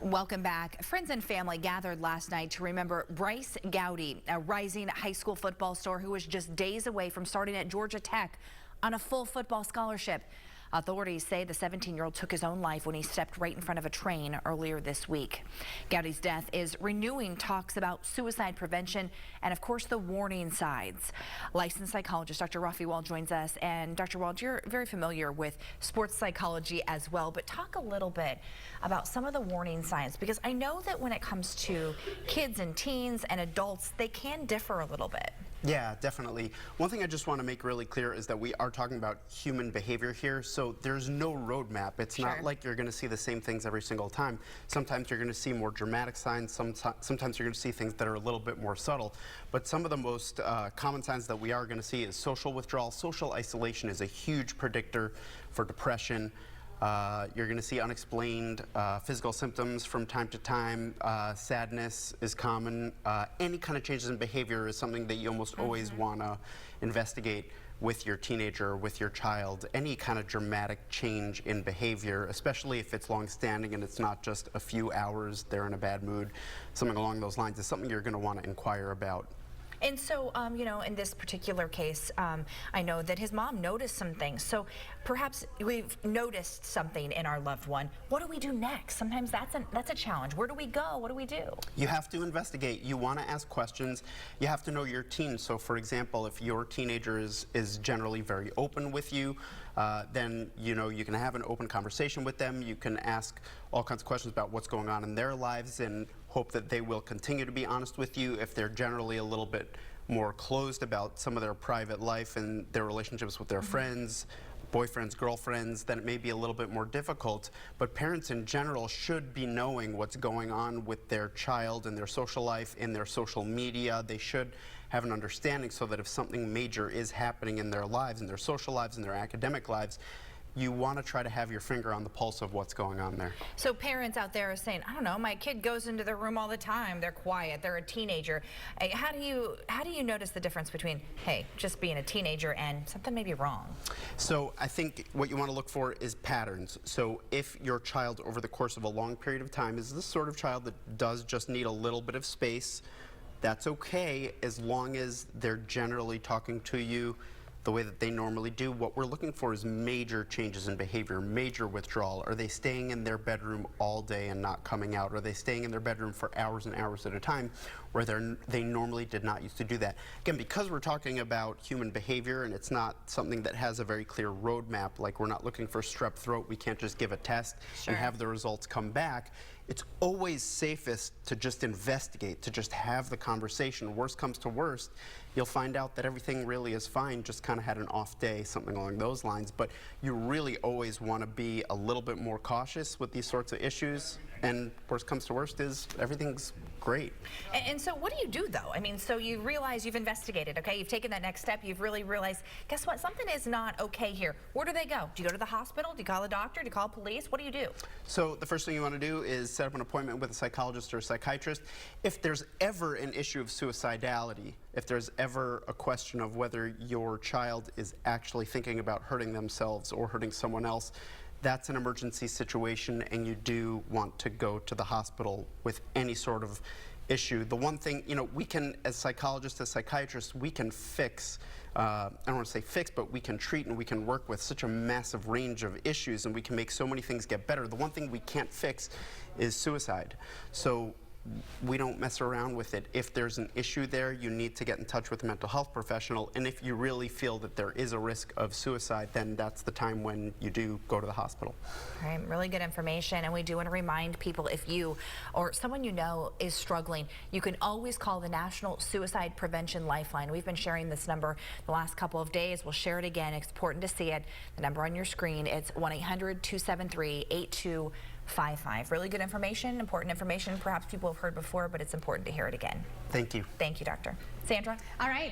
Welcome back. Friends and family gathered last night to remember Bryce Gowdy, a rising high school football star who was just days away from starting at Georgia Tech on a full football scholarship. Authorities say the 17-year-old took his own life when he stepped right in front of a train earlier this week. Gowdy's death is renewing talks about suicide prevention and, of course, the warning signs. Licensed psychologist Dr. Wald joins us. And Dr. Wald, you're very familiar with sports psychology as well, but talk a little bit about some of the warning signs, because I know that when it comes to kids and teens and adults, they can differ a little bit. Yeah, definitely. One thing I just want to make really clear is that we are talking about human behavior here, so there's no roadmap. It's not like you're going to see the same things every single time. Sometimes you're going to see more dramatic signs, sometimes you're going to see things that are a little bit more subtle. But some of the most common signs that we are going to see is social withdrawal. Social isolation is a huge predictor for depression. You're going to see unexplained physical symptoms from time to time. Sadness is common. Any kind of changes in behavior is something that you almost always want to investigate with your teenager, with your child. Any kind of dramatic change in behavior, especially if it's long-standing and it's not just a few hours, they're in a bad mood, something along those lines, is something you're going to want to inquire about. And so, you know, in this particular case, I know that his mom noticed some things. So perhaps we've noticed something in our loved one. What do we do next? Sometimes that's a challenge. Where do we go? What do we do? You have to investigate. You want to ask questions. You have to know your teen. So, for example, if your teenager is generally very open with you, then, you know, you can have an open conversation with them. You can ask all kinds of questions about what's going on in their lives and hope that they will continue to be honest with you. If they're generally a little bit more closed about some of their private life and their relationships with their friends, boyfriends, girlfriends, then it may be a little bit more difficult. But parents in general should be knowing what's going on with their child and their social life, in their social media. They should have an understanding so that if something major is happening in their lives, in their social lives, in their academic lives, you want to try to have your finger on the pulse of what's going on there. So parents out there are saying, I don't know, my kid goes into their room all the time, they're quiet, they're a teenager. How do you notice the difference between, hey, just being a teenager and something may be wrong? So I think what you want to look for is patterns. So if your child over the course of a long period of time is the sort of child that does just need a little bit of space, that's okay as long as they're generally talking to you the way that they normally do. What we're looking for is major changes in behavior, major withdrawal. Are they staying in their bedroom all day and not coming out? Are they staying in their bedroom for hours and hours at a time where they normally did not used to do that? Again, because we're talking about human behavior and it's not something that has a very clear roadmap, like we're not looking for strep throat, we can't just give a test and have the results come back. It's always safest to just investigate, to just have the conversation. Worst comes to worst, you'll find out that everything really is fine, just kind of had an off day, something along those lines. But you really always want to be a little bit more cautious with these sorts of issues. And worst comes to worst is everything's great. And so what do you do, though? I mean, so you realize you've investigated, okay? You've taken that next step. You've really realized, guess what? Something is not okay here. Where do they go? Do you go to the hospital? Do you call a doctor? Do you call police? What do you do? So the first thing you want to do is set up an appointment with a psychologist or a psychiatrist. If there's ever an issue of suicidality, if there's ever a question of whether your child is actually thinking about hurting themselves or hurting someone else, that's an emergency situation, and you do want to go to the hospital with any sort of issue. The one thing, you know, we can, as psychologists, as psychiatrists, we can fix, I don't want to say fix, but we can treat and we can work with such a massive range of issues, and we can make so many things get better. The one thing we can't fix is suicide. So we don't mess around with it. If there's an issue there, you need to get in touch with a mental health professional, and if you really feel that there is a risk of suicide, then that's the time when you do go to the hospital. All right, really good information, and we do want to remind people, if you or someone you know is struggling, you can always call the National Suicide Prevention Lifeline. We've been sharing this number the last couple of days. We'll share it again. It's important to see it. The number on your screen, it's 1-800-273-8255. Really good information, important information. Perhaps people have heard before, but it's important to hear it again. Thank you. Thank you, Doctor. Sandra? All right.